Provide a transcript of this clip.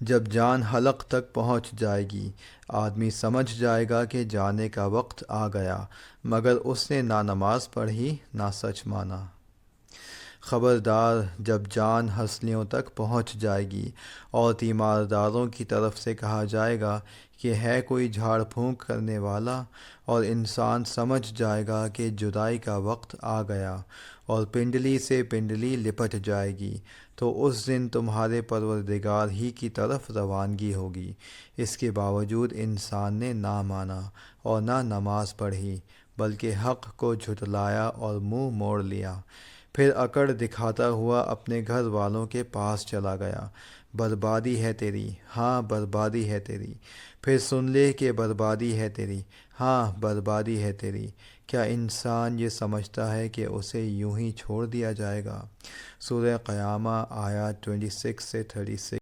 जब जान हलक तक पहुंच जाएगी, आदमी समझ जाएगा कि जाने का वक्त आ गया, मगर उसने ना नमाज पढ़ी ना सच माना। खबरदार, जब जान हंसलियों तक पहुंच जाएगी और तीमारदारों की तरफ से कहा जाएगा कि है कोई झाड़ फूंक करने वाला, और इंसान समझ जाएगा कि जुदाई का वक्त आ गया और पिंडली से पिंडली लिपट जाएगी, तो उस दिन तुम्हारे परवरदिगार ही की तरफ रवानगी होगी। इसके बावजूद इंसान ने ना माना और ना नमाज पढ़ी, बल्कि हक़ को झुटलाया और मुंह मोड़ लिया। फिर अकड़ दिखाता हुआ अपने घर वालों के पास चला गया। बर्बादी है तेरी, हाँ बर्बादी है तेरी। फिर सुन ले कि बर्बादी है तेरी, हाँ बर्बादी है तेरी। क्या इंसान ये समझता है कि उसे यूं ही छोड़ दिया जाएगा? सूरह क़यामा आयत 26 से 36।